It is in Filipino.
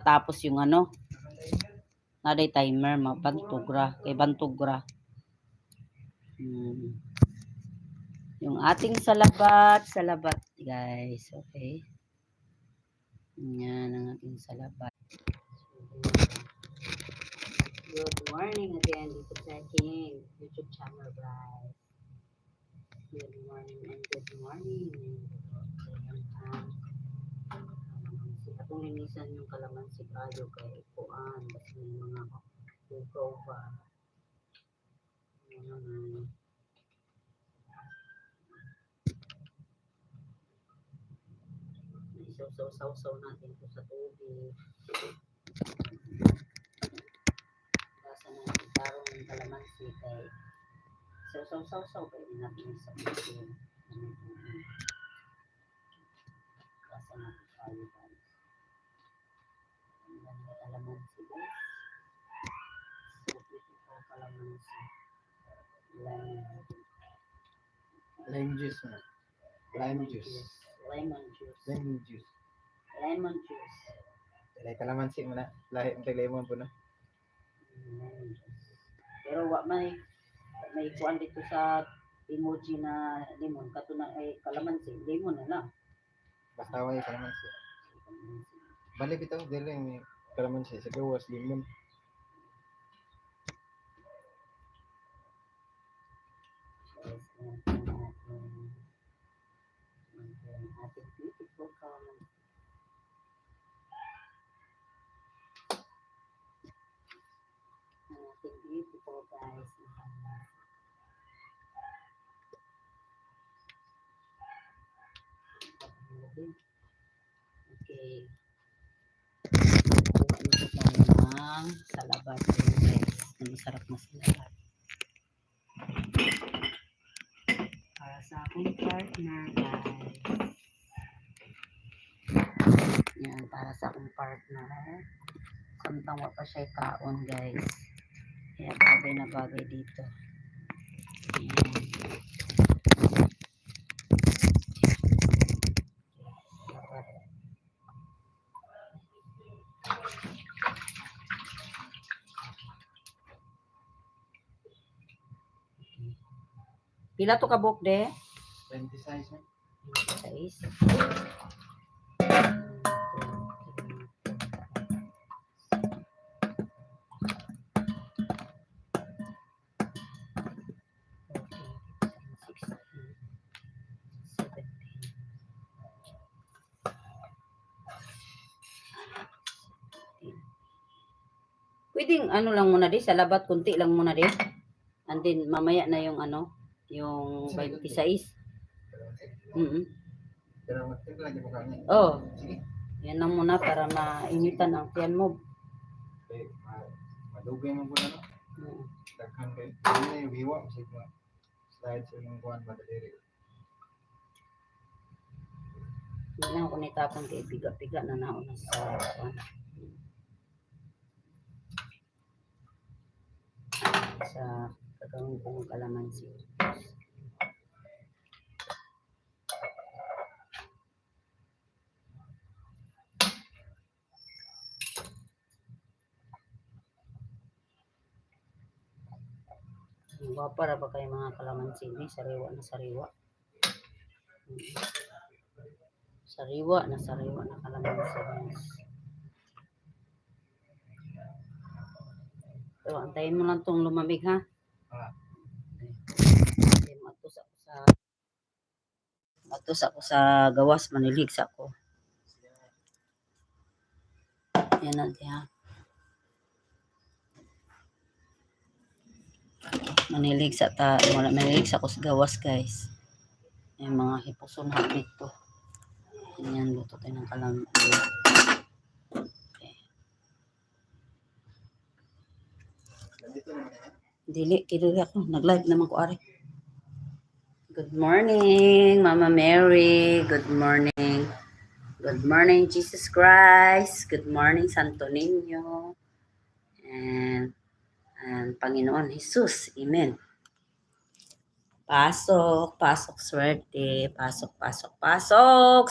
tapos yung ano, naday timer, mabantugra, kay bantugra. Yung ating salabat, guys, okay. Yan ang ating salabat. Good morning again dito sa aking YouTube channel, guys. Good morning and good morning. Atong linisan yung kalamansi kayo kay kuan kasi may mga bugaw pa. Isaw-saw natin ito sa tubig. Basa natin tarong ng kalamansi kay isaw-saw pwede natin sa tubig. Basa natin tayo, guys. Ang ganda kalamansi, guys. So beautiful kalamansi. Lime juice na. Lemon juice. Dahil kalamansi mo na. Lahi ang lemon po na. Pero wak may kuan dito sa emoji na lemon. Kato na ay kalamansi. Lemon na lang. Basta wala kalamansi. Balik ito. Dahil yung kalamansi. Sa gawas, lemon. Beautiful, guys. Okay. Ito tayo ng salabat, guys. Masarap na salabat. Para sa akong partner, guys. Yan, para sa akong partner. Samtang wala pa siya kaon, guys. Kaya bagay na bagay dito. Yan. Pila to kabuk de? 20 size na. 20 size. Pwedeng ano lang muna di, salabat kunti lang muna di. And then mamaya na yung ano, yung 26. Pero lagi mo kami. Oh. Yan lang muna para mainitan ang tiyan mo. Okay, madugay mo muna no. Daghan kay ini yung biwa kasi slide sa yung kuan madali. Yan lang kung itapon kay piga-piga na naon sa kuan. Sa kagawin kong kalamansi. Para ba kayo mga kalamansi ni sariwa na sariwa. Sariwa na kalamansi. So, antayin mo lang tong lumamig, ha? Matos ako sa gawas, manilig sa ako. Yan natin, ha? Manilig sa ako sa gawas, guys. Yung mga hipuson dito. Yan, luto tayo ng kalamansi. Dili, kilo ako. Nag-live naman ko, ari. Good morning, Mama Mary. Good morning. Good morning, Jesus Christ. Good morning, Santo Niño. And Panginoon Jesus. Amen. Pasok, swerte. Pasok.